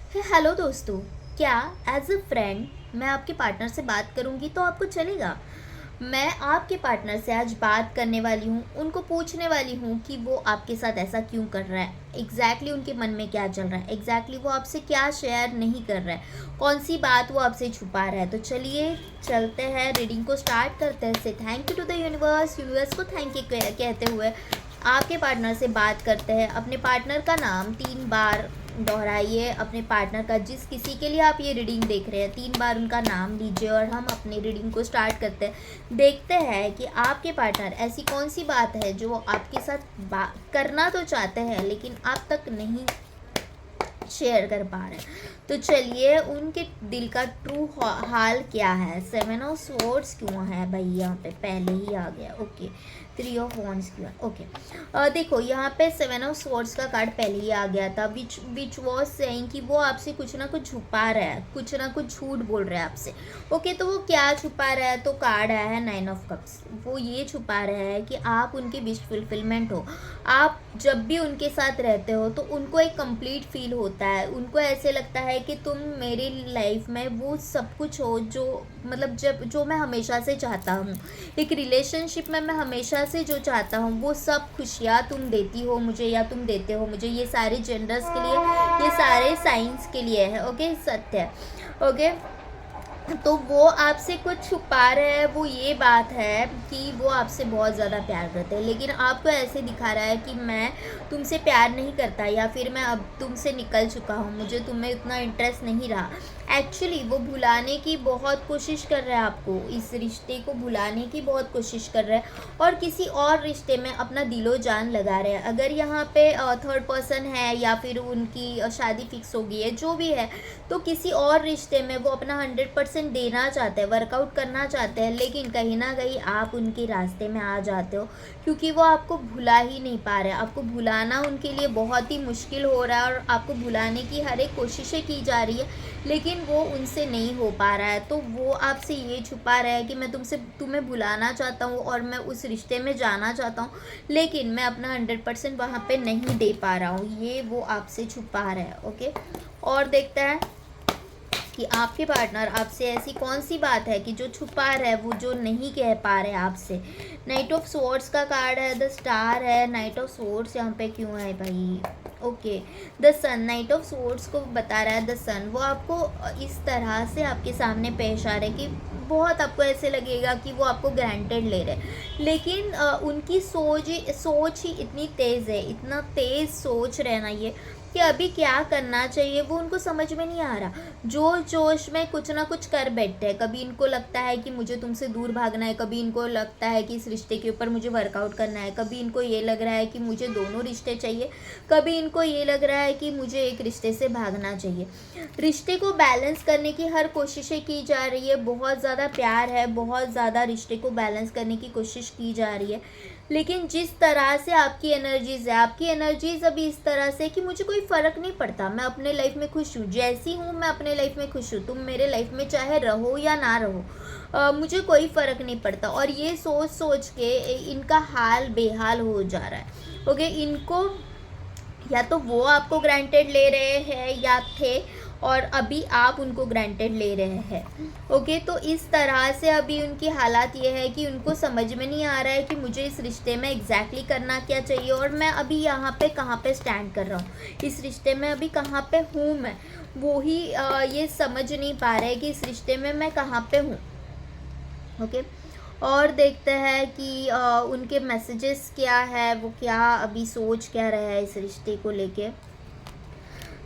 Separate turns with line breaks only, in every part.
Hello दोस्तों। क्या as a friend मैं आपके पार्टनर से बात करूंगी तो आपको चलेगा? मैं आपके पार्टनर से आज बात करने वाली हूँ, उनको पूछने वाली हूँ कि वो आपके साथ ऐसा क्यों कर रहा है, उनके मन में क्या चल रहा है, वो आपसे क्या शेयर नहीं कर रहा है, कौन सी बात वो आपसे छुपा रहा है। तो चलिए चलते हैं, रीडिंग को स्टार्ट करते हैं। से thank you to the universe को थैंक यू कहते हुए आपके पार्टनर से बात करते हैं। अपने पार्टनर का नाम 3 बार दोहराइए। अपने पार्टनर का, जिस किसी के लिए आप ये रीडिंग देख रहे हैं, 3 बार उनका नाम लीजिए और हम अपनी रीडिंग को स्टार्ट करते हैं। देखते हैं कि आपके पार्टनर ऐसी कौन सी बात है जो वो आपके साथ बात करना तो चाहते हैं लेकिन आप तक नहीं शेयर कर पा रहे हैं। तो चलिए उनके दिल का ट्रू हाल क्या है। 7 ऑफ स्वॉर्ड्स क्यों है भाई, यहाँ पे पहले ही आ गया। ओके, 3 ऑफ वॉन्ड्स क्यों है। ओके, देखो यहाँ पे 7 ऑफ स्वॉर्ड्स का कार्ड पहले ही आ गया था, विच वॉज सेइंग कि वो आपसे कुछ ना कुछ छुपा रहा है, कुछ ना कुछ झूठ बोल रहा है आपसे। ओके, तो वो क्या छुपा रहा है? तो कार्ड आया है 9 ऑफ कप्स। वो ये छुपा रहा है कि आप उनकी विश फुलफिलमेंट हो। आप जब भी उनके साथ रहते हो तो उनको एक कंप्लीट फील होता है, उनको ऐसे लगता है कि तुम मेरी लाइफ में वो सब कुछ हो जो मतलब जो मैं हमेशा से चाहता हूँ। एक रिलेशनशिप में मैं हमेशा से जो चाहता हूँ वो सब खुशियाँ तुम देती हो मुझे, या तुम देते हो मुझे। ये सारे जेंडर्स के लिए, ये सारे साइंस के लिए है। ओके, सत्य है। ओके, तो वो आपसे कुछ छुपा रहे हैं। वो ये बात है कि वो आपसे बहुत ज़्यादा प्यार करते हैं लेकिन आपको ऐसे दिखा रहा है कि मैं तुमसे प्यार नहीं करता, या फिर मैं अब तुमसे निकल चुका हूँ, मुझे तुम्हें उतना इंटरेस्ट नहीं रहा। एक्चुअली वो भुलाने की बहुत कोशिश कर रहा है, आपको इस रिश्ते को भुलाने की बहुत कोशिश कर रहा है और किसी और रिश्ते में अपना दिलो जान लगा रहे हैं। अगर यहाँ पे थर्ड पर्सन है या फिर उनकी शादी फिक्स हो गई है, जो भी है, तो किसी और रिश्ते में वो अपना 100% देना चाहते हैं, वर्कआउट करना चाहते हैं, लेकिन कहीं ना कहीं आप उनके रास्ते में आ जाते हो क्योंकि वो आपको भुला ही नहीं पा रहे। आपको भुलाना उनके लिए बहुत ही मुश्किल हो रहा है और आपको भुलाने की हर एक कोशिशें की जा रही है लेकिन वो उनसे नहीं हो पा रहा है। तो वो आपसे ये छुपा रहा है कि मैं तुम्हें भुलाना चाहता हूँ और मैं उस रिश्ते में जाना चाहता हूँ लेकिन मैं अपना 100% वहाँ पे नहीं दे पा रहा हूँ। ये वो आपसे छुपा रहा है। ओके, और देखते हैं कि आपके पार्टनर आपसे ऐसी कौन सी बात है कि जो छुपा रहा है, वो जो नहीं कह पा रहे आपसे। नाइट ऑफ स्वॉर्ड्स का कार्ड है, द स्टार है। नाइट ऑफ स्वॉर्ड्स यहाँ पे क्यों है भाई? Okay, the sun. Knight of swords को बता रहा है द सन। वो आपको इस तरह से आपके सामने पेश आ रहे कि बहुत आपको ऐसे लगेगा कि वो आपको ग्रांटेड ले रहे, लेकिन उनकी सोच ही इतनी तेज़ है, इतना तेज़ सोच रहे ना ये कि अभी क्या करना चाहिए वो उनको समझ में नहीं आ रहा। जो जोश में कुछ ना कुछ कर बैठते हैं। कभी इनको लगता है कि मुझे तुमसे दूर भागना है, कभी इनको लगता है कि इस रिश्ते के ऊपर मुझे वर्कआउट करना है, कभी इनको ये लग रहा है कि मुझे दोनों रिश्ते चाहिए, कभी इनको ये लग रहा है कि मुझे एक रिश्ते से भागना चाहिए। रिश्ते को बैलेंस करने की हर कोशिशें की जा रही है, बहुत ज़्यादा प्यार है, बहुत ज़्यादा रिश्ते को बैलेंस करने की कोशिश की जा रही है, लेकिन जिस तरह से आपकी एनर्जीज़ है, आपकी एनर्जीज़ अभी इस तरह से कि मुझे कोई फ़र्क नहीं पड़ता, मैं अपने लाइफ में खुश हूँ, जैसी हूँ मैं अपने लाइफ में खुश हूँ, तुम मेरे लाइफ में चाहे रहो या ना रहो, मुझे कोई फ़र्क नहीं पड़ता। और ये सोच सोच के इनका हाल बेहाल हो जा रहा है। ओके, इनको या तो वो आपको ग्रांटेड ले रहे हैं या थे, और अभी आप उनको ग्रांटेड ले रहे हैं। ओके, तो इस तरह से अभी उनकी हालात ये है कि उनको समझ में नहीं आ रहा है कि मुझे इस रिश्ते में एग्जैक्टली करना क्या चाहिए और मैं अभी यहाँ पे कहाँ पे स्टैंड कर रहा हूँ, इस रिश्ते में अभी कहाँ पे हूँ मैं, वो ही ये समझ नहीं पा रहे कि इस रिश्ते में मैं कहाँ पे हूँ। ओके, और देखते हैं कि उनके मैसेजेस क्या है, वो क्या अभी सोच क्या रहा है इस रिश्ते को लेके।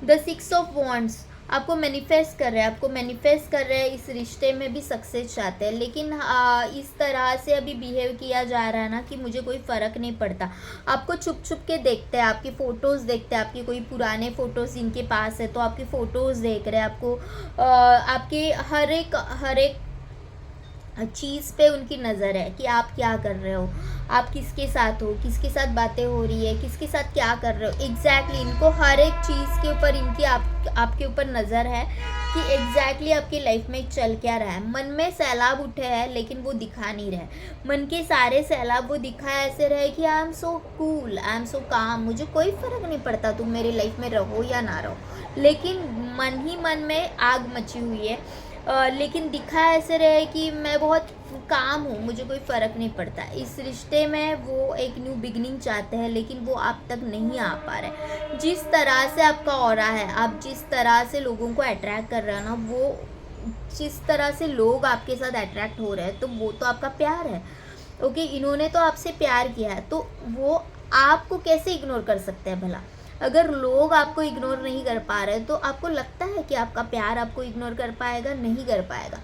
द 6 ऑफ वॉन्ड्स आपको मैनिफेस्ट कर रहे हैं, इस रिश्ते में भी सक्सेस चाहते हैं, लेकिन इस तरह से अभी बिहेव किया जा रहा है ना कि मुझे कोई फ़र्क नहीं पड़ता। आपको छुप छुप के देखते हैं, आपकी फ़ोटोज़ देखते हैं, आपके कोई पुराने फ़ोटोज़ इनके पास है तो आपकी फ़ोटोज़ देख रहे हैं, आपको आपके हर एक चीज़ पे उनकी नज़र है कि आप क्या कर रहे हो, आप किसके साथ हो, किसके साथ बातें हो रही है, किसके साथ क्या कर रहे हो। एग्जैक्टली इनको हर एक चीज़ के ऊपर इनकी आपके ऊपर नज़र है कि एग्जैक्टली आपकी लाइफ में चल क्या रहा है। मन में सैलाब उठे हैं लेकिन वो दिखा नहीं रहे, मन के सारे सैलाब वो दिखा ऐसे रहे कि I am so cool, I am so काम, मुझे कोई फ़र्क नहीं पड़ता तुम मेरी लाइफ में रहो या ना रहो। लेकिन मन ही मन में आग मची हुई है। लेकिन दिखा ऐसे रहे कि मैं बहुत काम हूँ, मुझे कोई फ़र्क नहीं पड़ता। इस रिश्ते में वो एक न्यू बिगनिंग चाहते हैं लेकिन वो आप तक नहीं आ पा रहे। जिस तरह से आपका ऑरा है, आप जिस तरह से लोगों को अट्रैक्ट कर रहे हो ना, वो जिस तरह से लोग आपके साथ अट्रैक्ट हो रहे हैं तो वो तो आपका प्यार है। ओके, इन्होंने तो आपसे प्यार किया है तो वो आपको कैसे इग्नोर कर सकते हैं भला। अगर लोग आपको इग्नोर नहीं कर पा रहे तो आपको लगता है कि आपका प्यार आपको इग्नोर कर पाएगा? नहीं कर पाएगा।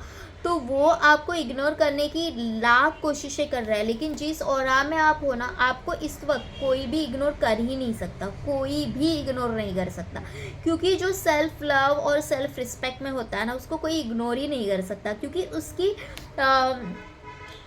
तो वो आपको इग्नोर करने की लाख कोशिशें कर रहा है, लेकिन जिस ऑरा में आप हो ना, आपको इस वक्त कोई भी इग्नोर कर ही नहीं सकता, कोई भी इग्नोर नहीं कर सकता। क्योंकि जो सेल्फ लव और सेल्फ रिस्पेक्ट में होता है ना, उसको कोई इग्नोर ही नहीं कर सकता। क्योंकि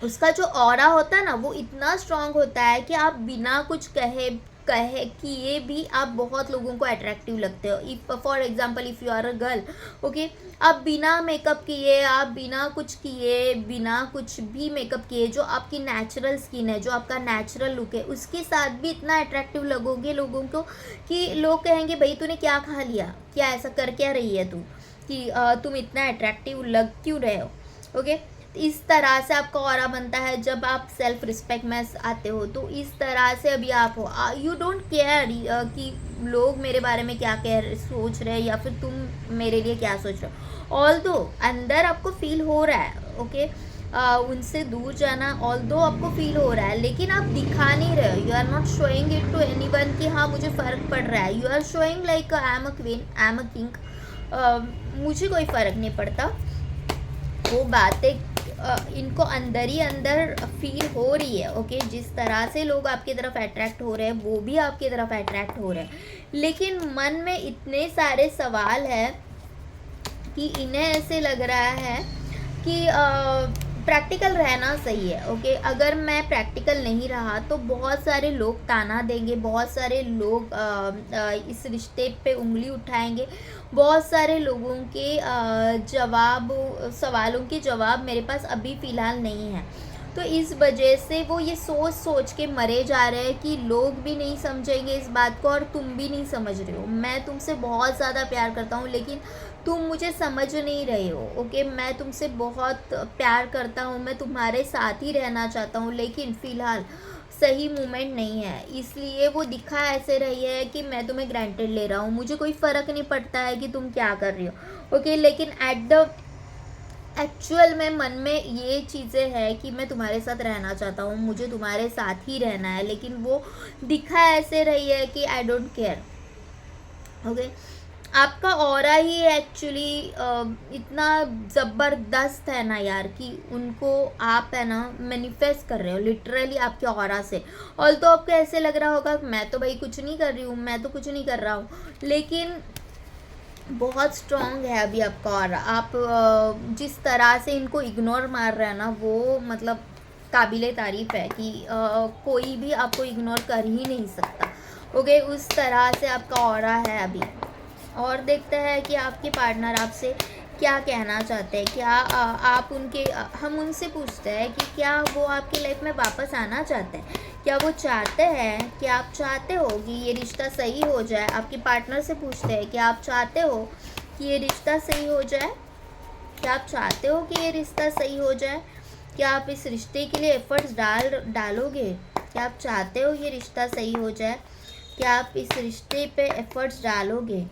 उसका जो ऑरा होता है ना, वो इतना स्ट्रांग होता है कि आप बिना कुछ कहे कहे किए भी आप बहुत लोगों को अट्रैक्टिव लगते हो। If for example if you are a girl, okay, आप बिना मेकअप किए, आप बिना कुछ किए, बिना कुछ भी मेकअप किए, जो आपकी नेचुरल स्किन है, जो आपका नेचुरल लुक है, उसके साथ भी इतना अट्रैक्टिव लगोगे लोगों को कि लोग कहेंगे भाई तूने क्या खा लिया, क्या ऐसा कर क्या रही है तू कि तुम इतना अट्रैक्टिव लग क्यों रहे हो। ओके, इस तरह से आपका ऑरा बनता है जब आप सेल्फ रिस्पेक्ट में आते हो। तो इस तरह से अभी आप हो, यू डोंट केयर कि लोग मेरे बारे में क्या सोच रहे हैं या फिर तुम मेरे लिए क्या सोच रहे हो। ऑल दो अंदर आपको फील हो रहा है, ओके, उनसे दूर जाना ऑल दो आपको फील हो रहा है, लेकिन आप दिखा नहीं रहे हो। You are not showing it to anyone कि हाँ मुझे फ़र्क पड़ रहा है। You are showing like I am a queen, I am a king, मुझे कोई फ़र्क नहीं पड़ता। वो बातें इनको अंदर ही अंदर फील हो रही है। ओके, जिस तरह से लोग आपकी तरफ अट्रैक्ट हो रहे हैं वो भी आपकी तरफ अट्रैक्ट हो रहे हैं, लेकिन मन में इतने सारे सवाल है कि इन्हें ऐसे लग रहा है कि प्रैक्टिकल रहना सही है। ओके, अगर मैं प्रैक्टिकल नहीं रहा तो बहुत सारे लोग ताना देंगे, बहुत सारे लोग इस रिश्ते पे उंगली उठाएंगे, बहुत सारे लोगों के सवालों के जवाब मेरे पास अभी फ़िलहाल नहीं है। तो इस वजह से वो ये सोच सोच के मरे जा रहे हैं कि लोग भी नहीं समझेंगे इस बात को और तुम भी नहीं समझ रहे हो। मैं तुमसे बहुत ज़्यादा प्यार करता हूँ लेकिन तुम मुझे समझ नहीं रहे हो। ओके, मैं तुमसे बहुत प्यार करता हूँ, मैं तुम्हारे साथ ही रहना चाहता हूँ, लेकिन फ़िलहाल सही मोमेंट नहीं है। इसलिए वो दिखा ऐसे रही है कि मैं तुम्हें ग्रांटेड ले रहा हूँ, मुझे कोई फ़र्क नहीं पड़ता है कि तुम क्या कर रही हो। ओके, लेकिन एट द एक्चुअल में मन में ये चीज़ें है कि मैं तुम्हारे साथ रहना चाहता हूँ, मुझे तुम्हारे साथ ही रहना है, लेकिन वो दिखा ऐसे रही है कि आई डोंट केयर। ओके, आपका ऑरा ही एक्चुअली इतना ज़बरदस्त है ना यार कि उनको आप है ना मैनिफेस्ट कर रहे हो लिटरली आपके ऑरा से। और तो आपको ऐसे लग रहा होगा मैं तो भाई कुछ नहीं कर रही हूँ, मैं तो कुछ नहीं कर रहा हूँ, लेकिन बहुत स्ट्रॉन्ग है अभी आपका ऑरा। आप जिस तरह से इनको इग्नोर मार रहे हैं ना, वो मतलब काबिले तारीफ़ है कि कोई भी आपको इग्नोर कर ही नहीं सकता। ओके, उस तरह से आपका ऑरा है अभी। और देखते हैं कि आपके पार्टनर आपसे क्या कहना चाहते हैं। क्या आप उनके हम उनसे पूछते हैं कि क्या वो आपकी लाइफ में वापस आना चाहते हैं, क्या वो चाहते हैं कि आप चाहते हो कि ये रिश्ता सही हो जाए। आपके पार्टनर से पूछते हैं कि आप चाहते हो कि ये रिश्ता सही हो जाए, क्या आप चाहते हो कि ये रिश्ता सही हो जाए, क्या आप इस रिश्ते के लिए एफर्ट्स डालोगे, क्या आप चाहते हो ये रिश्ता सही हो जाए, क्या आप इस रिश्ते पे एफर्ट्स डालोगे।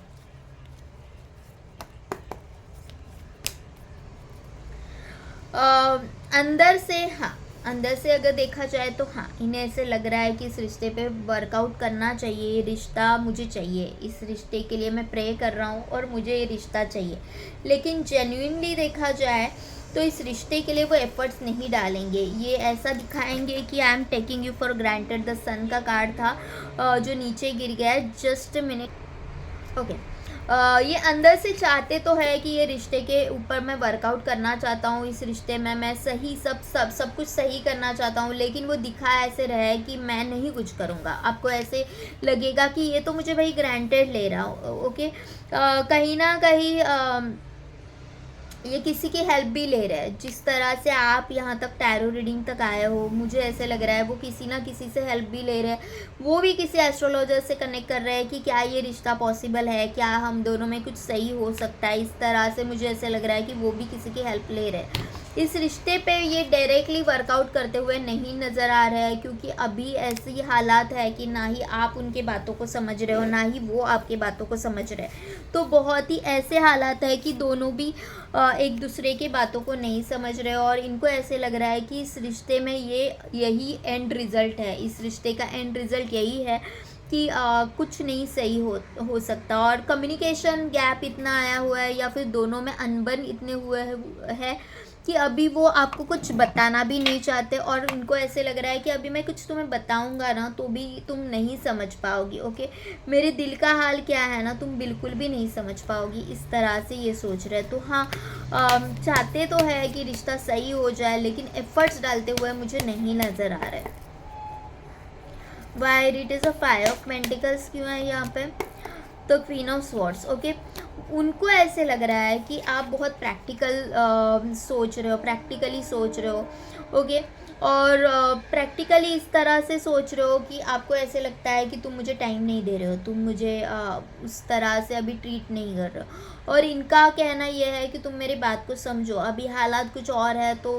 अंदर से हाँ, अंदर से अगर देखा जाए तो हाँ, इन्हें ऐसे लग रहा है कि इस रिश्ते पे वर्कआउट करना चाहिए, ये रिश्ता मुझे चाहिए, इस रिश्ते के लिए मैं प्रे कर रहा हूँ और मुझे ये रिश्ता चाहिए। लेकिन जेन्युइनली देखा जाए तो इस रिश्ते के लिए वो एफर्ट्स नहीं डालेंगे। ये ऐसा दिखाएंगे कि I am taking you for granted. The sun का कार्ड था जो नीचे गिर गया है। जस्ट मिनट, ओके, ये अंदर से चाहते तो है कि ये रिश्ते के ऊपर मैं वर्कआउट करना चाहता हूँ, इस रिश्ते में मैं सही सब कुछ सही करना चाहता हूँ, लेकिन वो दिखा ऐसे रहा है कि मैं नहीं कुछ करूँगा। आपको ऐसे लगेगा कि ये तो मुझे भाई ग्रांटेड ले रहा हूँ, ओके। कहीं ना कहीं ये किसी की हेल्प भी ले रहा है। जिस तरह से आप यहाँ तक टैरो रीडिंग तक आए हो, मुझे ऐसे लग रहा है वो किसी ना किसी से हेल्प भी ले रहे हैं। वो भी किसी एस्ट्रोलॉजर से कनेक्ट कर रहे हैं कि क्या ये रिश्ता पॉसिबल है, क्या हम दोनों में कुछ सही हो सकता है। इस तरह से मुझे ऐसे लग रहा है कि वो भी किसी की हेल्प ले रहे हैं। इस रिश्ते पे ये डायरेक्टली वर्कआउट करते हुए नहीं नज़र आ रहा है, क्योंकि अभी ऐसी हालात है कि ना ही आप उनके बातों को समझ रहे हो, ना ही वो आपके बातों को समझ रहे हैं। तो बहुत ही ऐसे हालात है कि दोनों भी एक दूसरे की बातों को नहीं समझ रहे, और इनको ऐसे लग रहा है कि इस रिश्ते में यही एंड रिज़ल्ट है। इस रिश्ते का एंड रिज़ल्ट यही है कि कुछ नहीं सही हो सकता। और कम्युनिकेशन गैप इतना आया हुआ है, या फिर दोनों में अनबन इतने हुए है कि अभी वो आपको कुछ बताना भी नहीं चाहते, और उनको ऐसे लग रहा है कि अभी मैं कुछ तुम्हें बताऊंगा ना तो भी तुम नहीं समझ पाओगी, ओके। मेरे दिल का हाल क्या है ना, तुम बिल्कुल भी नहीं समझ पाओगी। इस तरह से ये सोच रहे हैं। तो हाँ, चाहते तो है कि रिश्ता सही हो जाए, लेकिन एफर्ट्स डालते हुए मुझे नहीं नज़र आ रहा है। Why it is a 5 of pentacles क्यों है यहाँ पे? तो क्वीन ऑफ स्वॉर्ड्स, ओके। उनको ऐसे लग रहा है कि आप बहुत प्रैक्टिकल सोच रहे हो, प्रैक्टिकली सोच रहे हो, ओके। और प्रैक्टिकली इस तरह से सोच रहे हो कि आपको ऐसे लगता है कि तुम मुझे टाइम नहीं दे रहे हो, तुम मुझे उस तरह से अभी ट्रीट नहीं कर रहे हो। और इनका कहना यह है कि तुम मेरी बात को समझो, अभी हालात कुछ और है। तो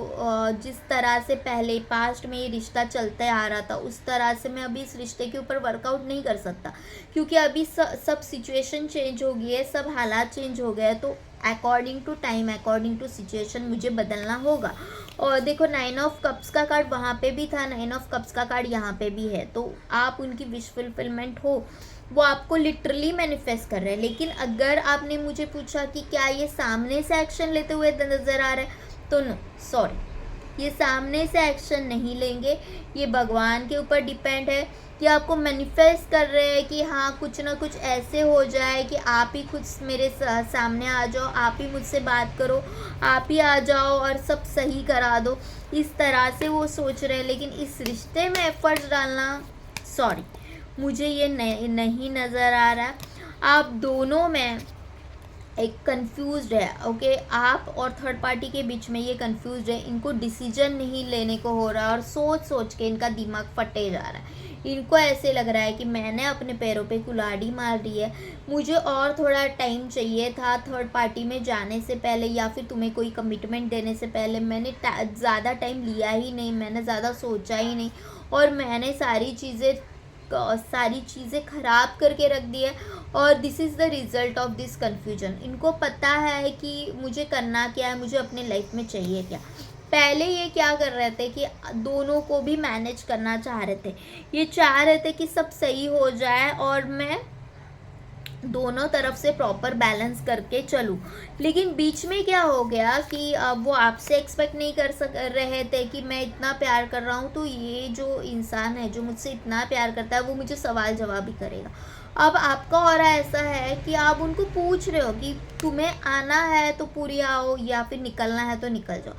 जिस तरह से पहले पास्ट में ये रिश्ता चलते आ रहा था, उस तरह से मैं अभी इस रिश्ते के ऊपर वर्कआउट नहीं कर सकता, क्योंकि अभी सब सिचुएशन चेंज हो गई है, सब हालात चेंज हो गए। तो according to time, according to situation मुझे बदलना होगा। और देखो 9 ऑफ कप्स का कार्ड वहाँ पे भी था, 9 ऑफ कप्स का कार्ड यहाँ पे भी है। तो आप उनकी विश फुलफिलमेंट हो, वो आपको लिटरली मैनिफेस्ट कर रहे हैं। लेकिन अगर आपने मुझे पूछा कि क्या ये सामने से एक्शन लेते हुए नज़र आ रहा है, तो नो, सॉरी, ये सामने से एक्शन नहीं लेंगे। ये भगवान के ऊपर डिपेंड है कि आपको मैनिफेस्ट कर रहे हैं कि हाँ कुछ ना कुछ ऐसे हो जाए कि आप ही खुद मेरे सामने आ जाओ, आप ही मुझसे बात करो, आप ही आ जाओ और सब सही करा दो। इस तरह से वो सोच रहे हैं। लेकिन इस रिश्ते में एफर्ट्स डालना, सॉरी, मुझे ये नहीं नज़र आ रहा। आप दोनों में एक कंफ्यूज्ड है, ओके। आप और थर्ड पार्टी के बीच में ये कंफ्यूज्ड है। इनको डिसीजन नहीं लेने को हो रहा है, और सोच सोच के इनका दिमाग फटे जा रहा है। इनको ऐसे लग रहा है कि मैंने अपने पैरों पे कुल्हाड़ी मार दी है, मुझे और थोड़ा टाइम चाहिए था थर्ड पार्टी में जाने से पहले, या फिर तुम्हें कोई कमिटमेंट देने से पहले। मैंने ज़्यादा टाइम लिया ही नहीं, मैंने ज़्यादा सोचा ही नहीं, और मैंने सारी चीज़ें ख़राब करके रख दी है। और this is the result of this confusion. इनको पता है कि मुझे करना क्या है, मुझे अपने लाइफ में चाहिए क्या। पहले ये क्या कर रहे थे कि दोनों को भी मैनेज करना चाह रहे थे। ये चाह रहे थे कि सब सही हो जाए और मैं दोनों तरफ से प्रॉपर बैलेंस करके चलूँ। लेकिन बीच में क्या हो गया कि वो आपसे एक्सपेक्ट नहीं कर रहे थे कि मैं इतना प्यार कर रहा हूँ, तो ये जो इंसान है जो मुझसे इतना प्यार करता है, वो मुझे सवाल जवाब भी करेगा। अब आपका और ऐसा है कि आप उनको पूछ रहे हो कि तुम्हें आना है तो पूरी आओ, या फिर निकलना है तो निकल जाओ।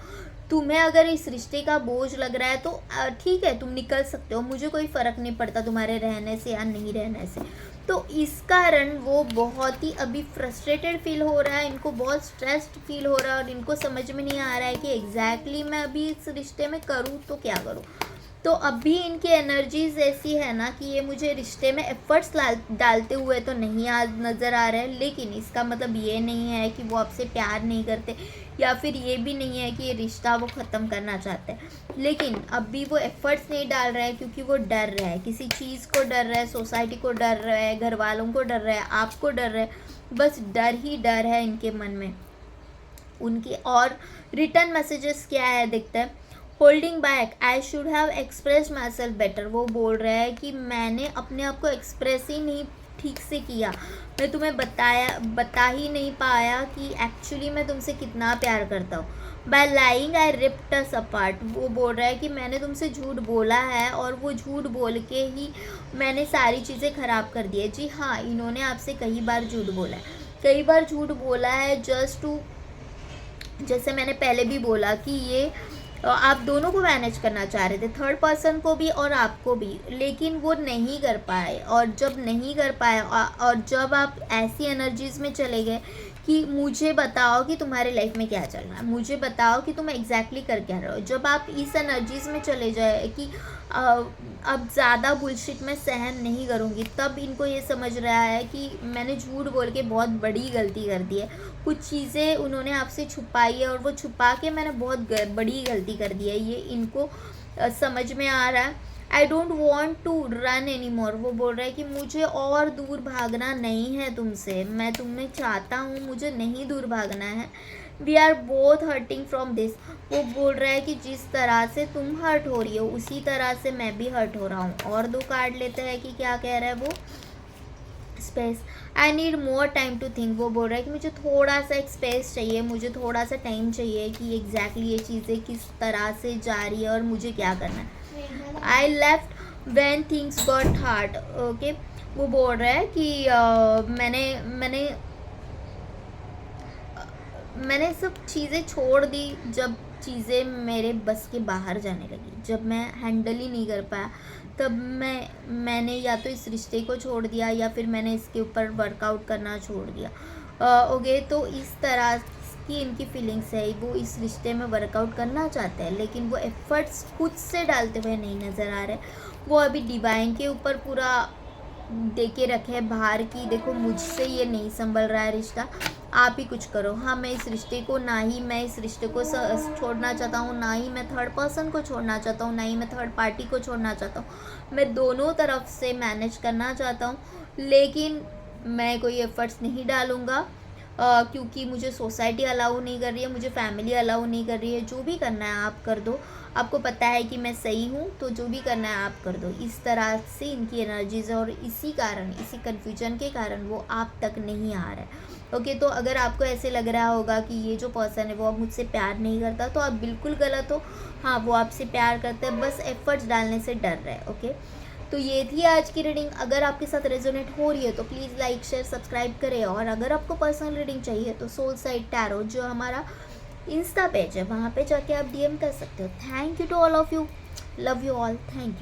तुम्हें अगर इस रिश्ते का बोझ लग रहा है तो ठीक है, तुम निकल सकते हो, मुझे कोई फ़र्क नहीं पड़ता तुम्हारे रहने से या नहीं रहने से। तो इस कारण वो बहुत ही अभी फ्रस्ट्रेटेड फील हो रहा है, इनको बहुत स्ट्रेस्ड फील हो रहा है, और इनको समझ में नहीं आ रहा है कि एग्जैक्टली मैं अभी इस रिश्ते में करूँ तो क्या करूँ। तो अभी इनकी एनर्जीज ऐसी है ना कि ये मुझे रिश्ते में एफर्ट्स डालते हुए तो नहीं नज़र आ रहे हैं, लेकिन इसका मतलब ये नहीं है कि वो आपसे प्यार नहीं करते, या फिर ये भी नहीं है कि ये रिश्ता वो ख़त्म करना चाहते हैं। लेकिन अभी वो एफर्ट्स नहीं डाल रहे हैं, क्योंकि वो डर रहे हैं, किसी चीज़ को डर रहे हैं, सोसाइटी को डर रहे हैं, घर वालों को डर रहे हैं, आपको डर रहे हैं। बस डर ही डर है इनके मन में। उनके और रिटर्न मैसेजेस क्या है देखते हैं। Holding back, I should have express my self better. वो बोल रहा है कि मैंने अपने आप को एक्सप्रेस ही नहीं ठीक से किया, मैं तुम्हें बता ही नहीं पाया कि एक्चुअली मैं तुमसे कितना प्यार करता हूँ। बाय लाइंग आई रिप्ड अस अपार्ट। वो बोल रहा है कि मैंने तुमसे झूठ बोला है, और वो झूठ बोल के ही मैंने सारी चीज़ें ख़राब कर दी है। जी हाँ, इन्होंने आपसे कई बार झूठ बोला है। कई बार झूठ बोला है जस्ट टू, जैसे मैंने पहले भी बोला कि ये आप दोनों को मैनेज करना चाह रहे थे, थर्ड पर्सन को भी और आपको भी, लेकिन वो नहीं कर पाए। और जब नहीं कर पाए और जब आप ऐसी एनर्जीज में चले गए कि मुझे बताओ कि तुम्हारे लाइफ में क्या चल रहा है, मुझे बताओ कि तुम एग्जैक्टली कर क्या रहे हो, जब आप इस एनर्जीज में चले जाए कि अब ज़्यादा बुलशिट मैं सहन नहीं करूँगी, तब इनको ये समझ रहा है कि मैंने झूठ बोल के बहुत बड़ी गलती कर दी है। कुछ चीज़ें उन्होंने आपसे छुपाई है और वो छुपा के मैंने बहुत बड़ी गलती कर दी है, ये इनको समझ में आ रहा है। I don't want to run any more, वो बोल रहा है कि मुझे और दूर भागना नहीं है तुमसे, मैं तुम्हें चाहता हूँ, मुझे नहीं दूर भागना है। We are both hurting from this, वो बोल रहा है कि जिस तरह से तुम हर्ट हो रही हो उसी तरह से मैं भी हर्ट हो रहा हूँ। और 2 कार्ड लेते हैं कि क्या कह रहा है वो, space, I need more time to think, वो बोल रहा है कि मुझे थोड़ा सा एक स्पेस चाहिए, मुझे थोड़ा सा टाइम चाहिए कि एग्जैक्टली ये चीज़ें किस तरह से जा रही है और मुझे क्या करना है। I left when things got hard, okay, वो बोल रहा है कि मैंने मैंने मैंने सब चीज़ें छोड़ दी जब चीज़ें मेरे बस के बाहर जाने लगी, जब मैं हैंडल ही नहीं कर पाया, तब मैंने या तो इस रिश्ते को छोड़ दिया या फिर मैंने इसके ऊपर वर्कआउट करना छोड़ दिया। ओके, तो इस तरह की इनकी फीलिंग्स है, वो इस रिश्ते में वर्कआउट करना चाहते हैं लेकिन वो एफर्ट्स खुद से डालते हुए नहीं नज़र आ रहे। वो अभी डिवाइन के ऊपर पूरा दे के रखे है बाहर की, देखो मुझसे ये नहीं संभल रहा है रिश्ता, आप ही कुछ करो। हाँ, मैं इस रिश्ते को, ना ही मैं इस रिश्ते को छोड़ना चाहता हूँ, ना ही मैं थर्ड पर्सन को छोड़ना चाहता हूँ, ना ही मैं थर्ड पार्टी को छोड़ना चाहता हूँ, मैं दोनों तरफ से मैनेज करना चाहता हूँ, लेकिन मैं कोई एफर्ट्स नहीं डालूँगा क्योंकि मुझे सोसाइटी अलाउ नहीं कर रही है, मुझे फैमिली अलाउ नहीं कर रही है। जो भी करना है आप कर दो, आपको पता है कि मैं सही हूँ, तो जो भी करना है आप कर दो। इस तरह से इनकी एनर्जीज, और इसी कारण, इसी कन्फ्यूजन के कारण वो आप तक नहीं आ रहा है। ओके, तो अगर आपको ऐसे लग रहा होगा कि ये जो पर्सन है वो अब मुझसे प्यार नहीं करता, तो आप बिल्कुल गलत हो। हाँ, वो आपसे प्यार करते हैं, बस एफर्ट्स डालने से डर रहे हैं। ओके, तो ये थी आज की रीडिंग। अगर आपके साथ रेजोनेट हो रही है तो प्लीज़ लाइक शेयर सब्सक्राइब करें, और अगर आपको पर्सनल रीडिंग चाहिए तो सोल साइड टैरो जो हमारा इंस्टा पेज है वहाँ पे जाके आप DM कर सकते हो। Thank you to all of you, love you all, thank you.